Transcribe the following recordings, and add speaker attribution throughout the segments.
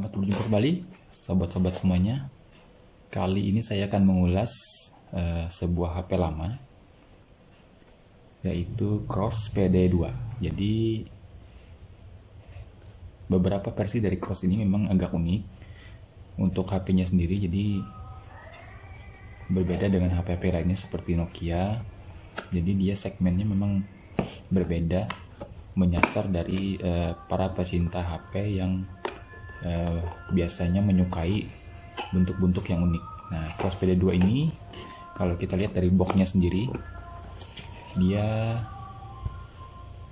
Speaker 1: Selamat berjumpa kembali sobat-sobat semuanya. Kali ini saya akan mengulas sebuah HP lama, yaitu Cross PD2. Jadi beberapa versi dari Cross ini memang agak unik untuk HP-nya sendiri. Jadi berbeda dengan HP-HP lainnya seperti Nokia. Jadi dia segmennya memang berbeda, menyasar dari para pecinta HP yang biasanya menyukai bentuk-bentuk yang unik. Nah, Cross PD2 ini kalau kita lihat dari boxnya sendiri, dia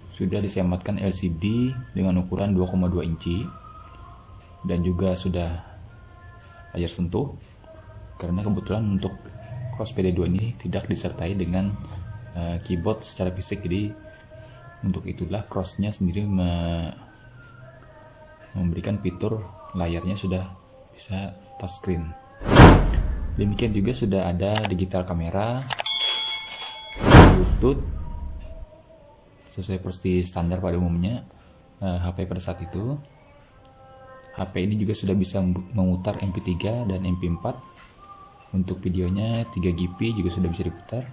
Speaker 1: sudah disematkan LCD dengan ukuran 2,2 inci dan juga sudah layar sentuh, karena kebetulan untuk Cross PD2 ini tidak disertai dengan keyboard secara fisik. Jadi untuk itulah Crossnya sendiri memberikan fitur layarnya sudah bisa touchscreen. Demikian juga sudah ada digital kamera, Bluetooth sesuai seperti standar pada umumnya HP pada saat itu. HP ini juga sudah bisa memutar MP3 dan MP4. Untuk videonya 3GP juga sudah bisa diputar.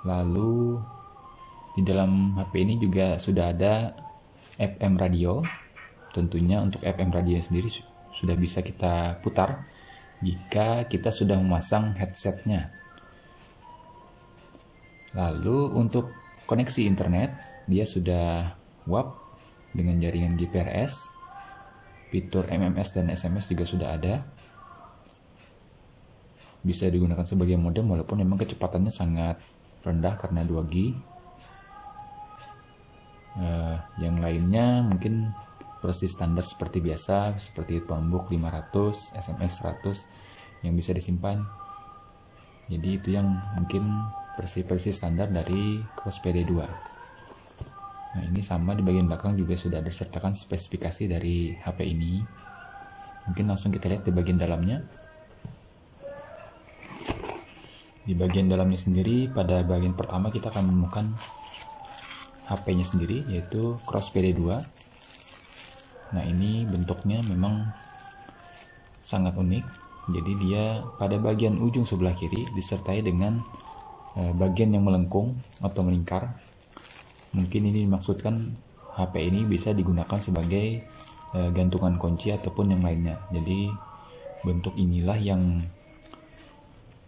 Speaker 1: Lalu di dalam HP ini juga sudah ada FM radio. Tentunya untuk FM radio sendiri sudah bisa kita putar jika kita sudah memasang headsetnya. Lalu untuk koneksi internet, dia sudah WAP dengan jaringan GPRS, fitur MMS dan SMS juga sudah ada. Bisa digunakan sebagai modem walaupun memang kecepatannya sangat rendah karena 2G. Yang lainnya mungkin versi standar seperti biasa, seperti phonebook 500, SMS 100 yang bisa disimpan. Jadi itu yang mungkin versi-versi standar dari Cross PD2. Nah, ini sama di bagian belakang juga sudah disertakan spesifikasi dari HP ini. Mungkin langsung kita lihat di bagian dalamnya. Di bagian dalamnya sendiri, pada bagian pertama kita akan menemukan HP-nya sendiri, yaitu Cross PD2. Nah, ini bentuknya memang sangat unik. Jadi dia pada bagian ujung sebelah kiri disertai dengan bagian yang melengkung atau melingkar. Mungkin ini dimaksudkan HP ini bisa digunakan sebagai gantungan kunci ataupun yang lainnya. Jadi bentuk inilah yang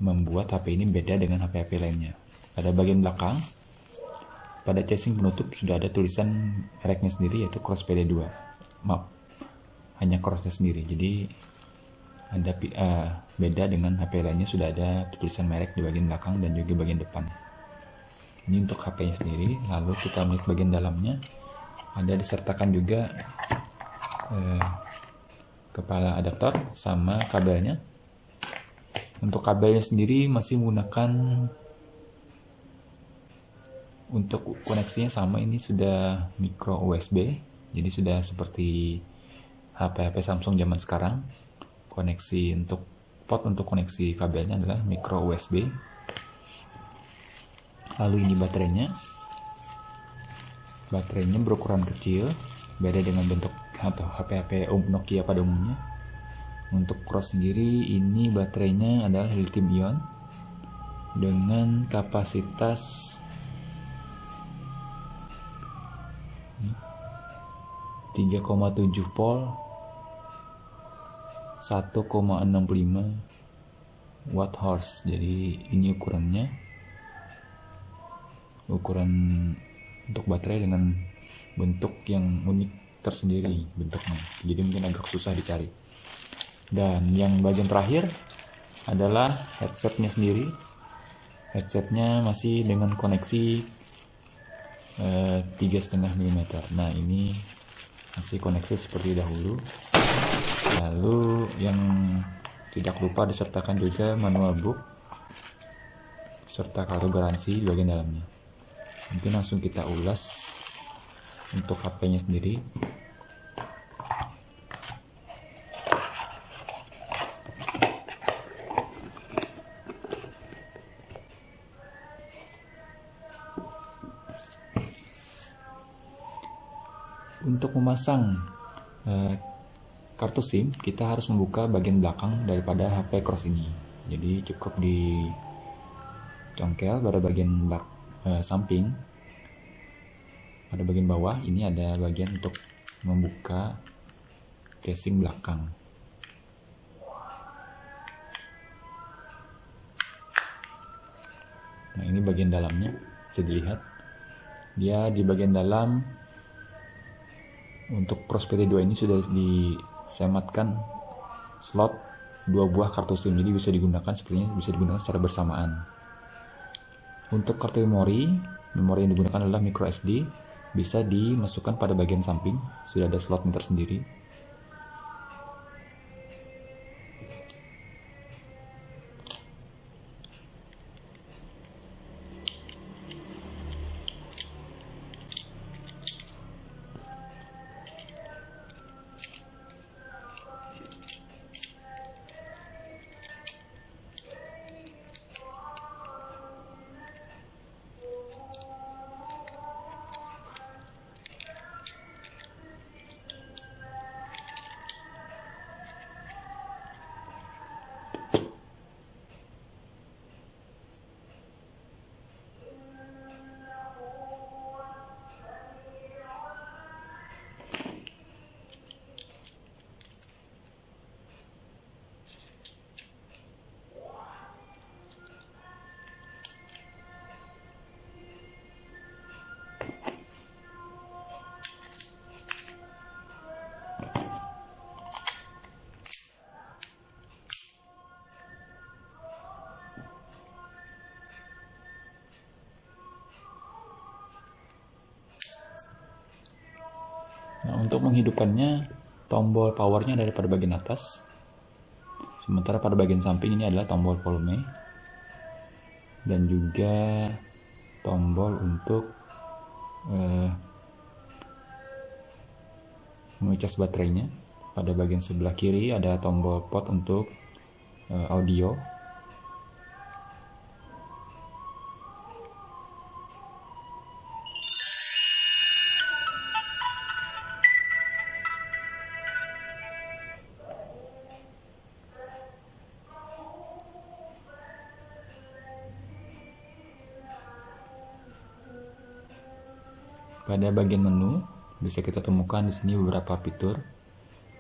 Speaker 1: membuat HP ini beda dengan HP-HP lainnya. Pada bagian belakang, pada casing penutup sudah ada tulisan mereknya sendiri, yaitu Cross PD2. Maaf, hanya Crossnya sendiri. Jadi ada beda dengan HP lainnya, sudah ada tulisan merek di bagian belakang dan juga bagian depan. Ini untuk HP-nya sendiri. Lalu kita melihat bagian dalamnya, ada disertakan juga kepala adaptor sama kabelnya. Untuk kabelnya sendiri masih menggunakan, untuk koneksinya sama, ini sudah micro USB. Jadi sudah seperti HP-HP Samsung zaman sekarang. Koneksi untuk port untuk koneksi kabelnya adalah micro USB. Lalu ini baterainya. Baterainya berukuran kecil, beda dengan bentuk atau HP-HP Nokia pada umumnya. Untuk Cross sendiri, ini baterainya adalah lithium ion dengan kapasitas 3,7 volt, 1,65 watt horse. Jadi ini ukuran untuk baterai dengan bentuk yang unik tersendiri bentuknya. Jadi mungkin agak susah dicari. Dan yang bagian terakhir adalah headsetnya sendiri. Headsetnya masih dengan koneksi 3,5 mm. Nah, ini masih koneksi seperti dahulu. Lalu yang tidak lupa disertakan juga manual book serta kartu garansi di bagian dalamnya. Mungkin langsung kita ulas untuk HP-nya sendiri. Untuk memasang kartu SIM, kita harus membuka bagian belakang daripada HP Cross ini. Jadi cukup dicongkel pada bagian samping. Pada bagian bawah ini ada bagian untuk membuka casing belakang. Nah, ini bagian dalamnya bisa dilihat. Dia di bagian dalam untuk Pros PT2 ini sudah disematkan slot 2 buah kartu SIM, jadi bisa digunakan secara bersamaan. Untuk kartu memori yang digunakan adalah micro SD, bisa dimasukkan pada bagian samping, sudah ada slotnya tersendiri. Nah, untuk menghidupkannya, tombol powernya ada pada bagian atas, sementara pada bagian samping ini adalah tombol volume dan juga tombol untuk mengecas baterainya. Pada bagian sebelah kiri ada tombol pot untuk audio. Pada bagian menu bisa kita temukan di sini beberapa fitur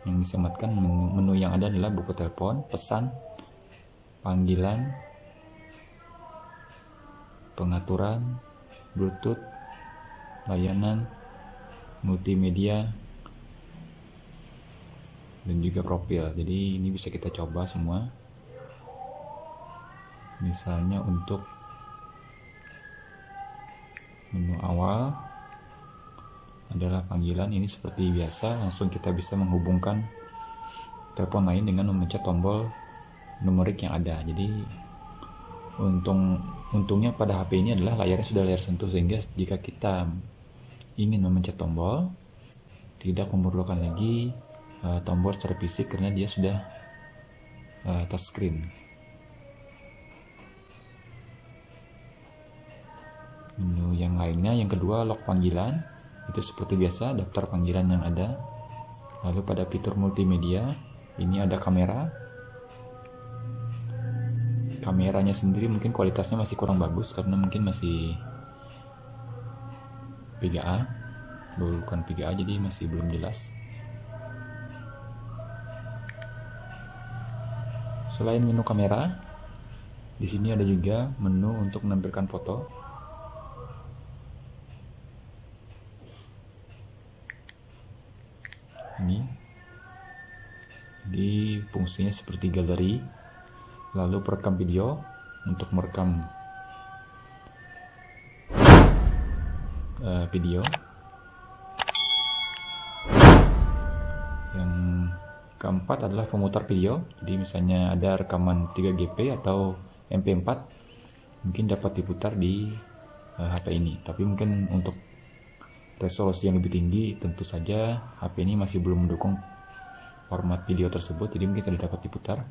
Speaker 1: yang disematkan. Menu yang ada adalah buku telepon, pesan, panggilan, pengaturan, Bluetooth, layanan, multimedia, dan juga profil. Jadi ini bisa kita coba semua. Misalnya untuk menu awal adalah panggilan, ini seperti biasa langsung kita bisa menghubungkan telepon lain dengan memencet tombol numerik yang ada. Jadi untungnya pada HP ini adalah layarnya sudah layar sentuh, sehingga jika kita ingin memencet tombol tidak memerlukan lagi tombol secara fisik karena dia sudah touchscreen. Menu yang lainnya, yang kedua log panggilan, itu seperti biasa daftar panggilan yang ada. Lalu pada fitur multimedia ini ada kameranya sendiri mungkin kualitasnya masih kurang bagus karena mungkin masih VGA, bukan VGA, jadi masih belum jelas. Selain menu kamera, di sini ada juga menu untuk menampilkan foto. Ini jadi fungsinya seperti galeri. Lalu perekam video untuk merekam video. Yang keempat adalah pemutar video. Jadi misalnya ada rekaman 3GP atau MP4 mungkin dapat diputar di HP ini, tapi mungkin untuk resolusi yang lebih tinggi tentu saja HP ini masih belum mendukung format video tersebut, jadi mungkin tidak dapat diputar.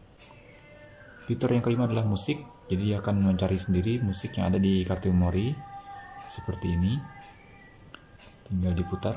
Speaker 1: Fitur yang kelima adalah musik, jadi dia akan mencari sendiri musik yang ada di kartu memori seperti ini, tinggal diputar.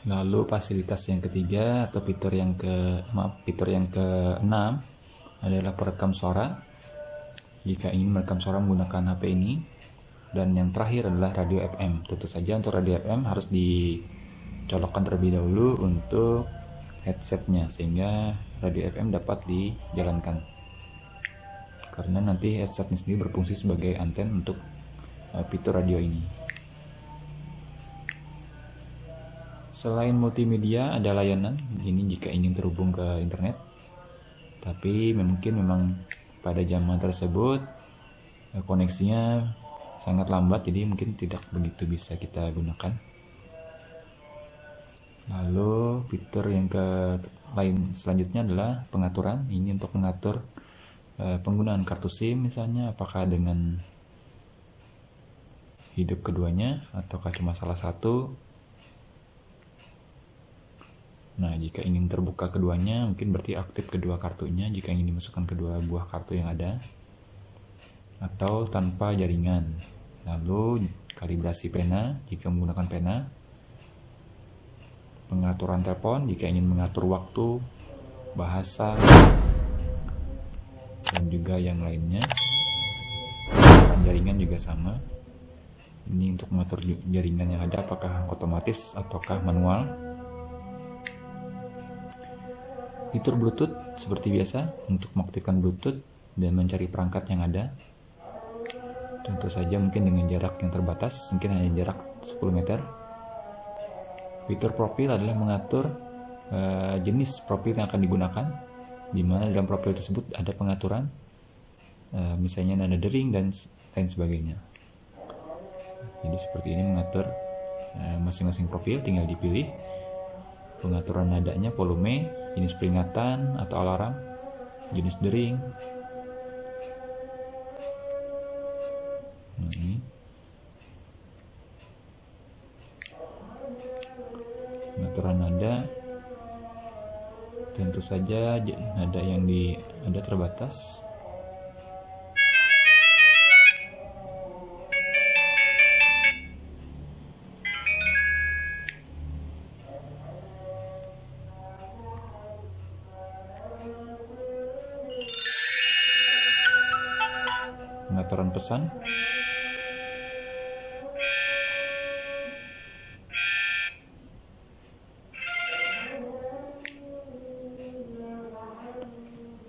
Speaker 1: Lalu fasilitas yang ketiga atau fitur yang keenam adalah perekam suara. Jika ingin merekam suara menggunakan HP ini. Dan yang terakhir adalah radio FM. Tentu saja untuk radio FM harus dicolokkan terlebih dahulu untuk headsetnya sehingga radio FM dapat dijalankan. Karena nanti headsetnya sendiri berfungsi sebagai anten untuk fitur radio ini. Selain multimedia ada layanan ini jika ingin terhubung ke internet. Tapi mungkin memang pada zaman tersebut koneksinya sangat lambat, jadi mungkin tidak begitu bisa kita gunakan. Lalu fitur yang selanjutnya adalah pengaturan. Ini untuk mengatur penggunaan kartu SIM misalnya, apakah dengan hidup keduanya ataukah cuma salah satu. Nah, jika ingin terbuka keduanya, mungkin berarti aktif kedua kartunya jika ingin dimasukkan kedua buah kartu yang ada, atau tanpa jaringan. Lalu kalibrasi pena jika menggunakan pena, pengaturan telepon jika ingin mengatur waktu, bahasa, dan juga yang lainnya. Jaringan juga sama. Ini untuk mengatur jaringan yang ada, apakah otomatis ataukah manual. Fitur Bluetooth seperti biasa untuk mengaktifkan Bluetooth dan mencari perangkat yang ada. Tentu saja mungkin dengan jarak yang terbatas, mungkin hanya jarak 10 meter. Fitur profil adalah mengatur jenis profil yang akan digunakan, di mana dalam profil tersebut ada pengaturan, misalnya nada dering dan lain sebagainya. Jadi seperti ini mengatur masing-masing profil, tinggal dipilih pengaturan nadanya, volume, jenis peringatan atau alarm, jenis dering. Nah, ini pengaturan nada. Tentu saja nada yang ada terbatas. Pengaturan pesan.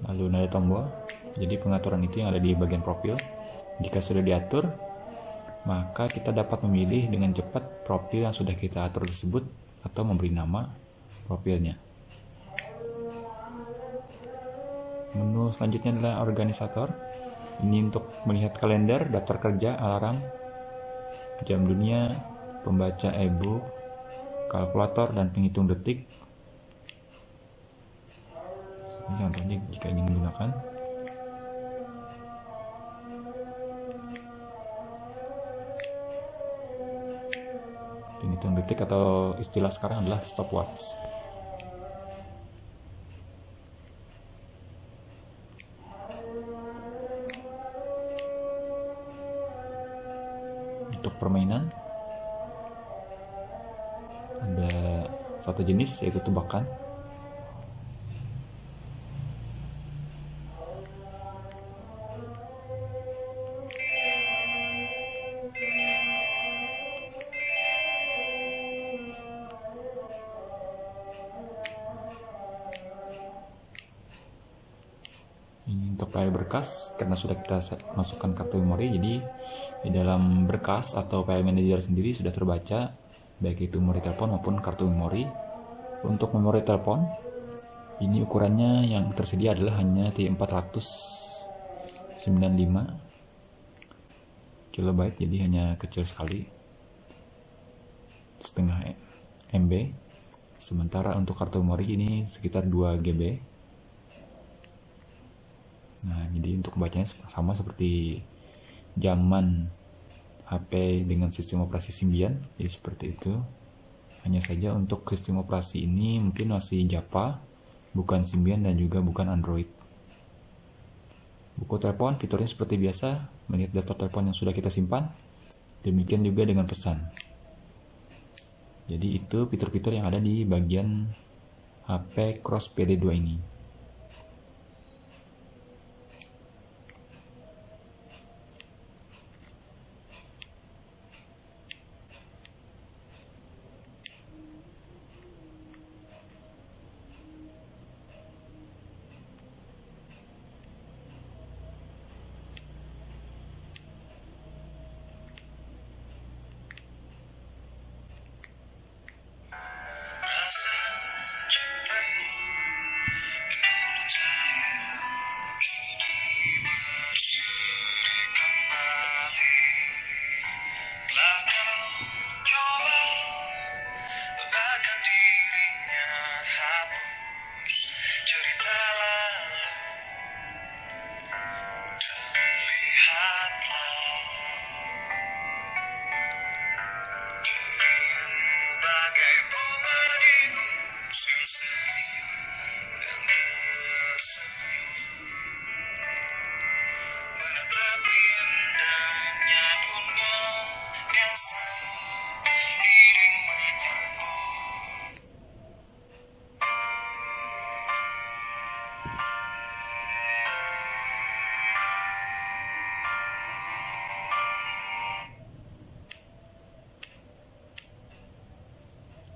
Speaker 1: Lalu nada tombol. Jadi pengaturan itu yang ada di bagian profil. Jika sudah diatur, maka kita dapat memilih dengan cepat profil yang sudah kita atur tersebut atau memberi nama profilnya. Menu selanjutnya adalah organisator. Ini untuk melihat kalender, daftar kerja, alarm, jam dunia, pembaca e-book, kalkulator, dan penghitung detik. Ini contohnya jika ingin menggunakan. Penghitung detik atau istilah sekarang adalah stopwatch. Untuk permainan ada satu jenis yaitu tebakan. Ini untuk file berkas, karena sudah kita masukkan kartu memori, jadi di dalam berkas atau file manager sendiri sudah terbaca baik itu memori telepon maupun kartu memori. Untuk memori telepon, ini ukurannya yang tersedia adalah hanya T495 KB, jadi hanya kecil sekali, setengah MB. Sementara untuk kartu memori ini sekitar 2 GB. Nah, jadi untuk bacanya sama seperti zaman HP dengan sistem operasi Symbian, jadi seperti itu. Hanya saja untuk sistem operasi ini mungkin masih Java, bukan Symbian dan juga bukan Android. Buku telepon fiturnya seperti biasa, melihat daftar telepon yang sudah kita simpan. Demikian juga dengan pesan. Jadi itu fitur-fitur yang ada di bagian HP Cross PD2 ini.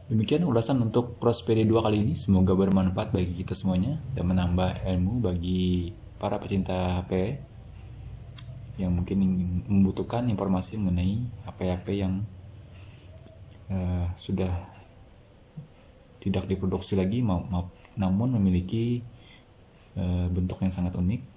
Speaker 1: Demikian ulasan untuk Cross PD2 kali ini. Semoga bermanfaat bagi kita semuanya dan menambah ilmu bagi para pecinta HP yang mungkin membutuhkan informasi mengenai HP-HP yang sudah tidak diproduksi lagi, namun memiliki bentuk yang sangat unik.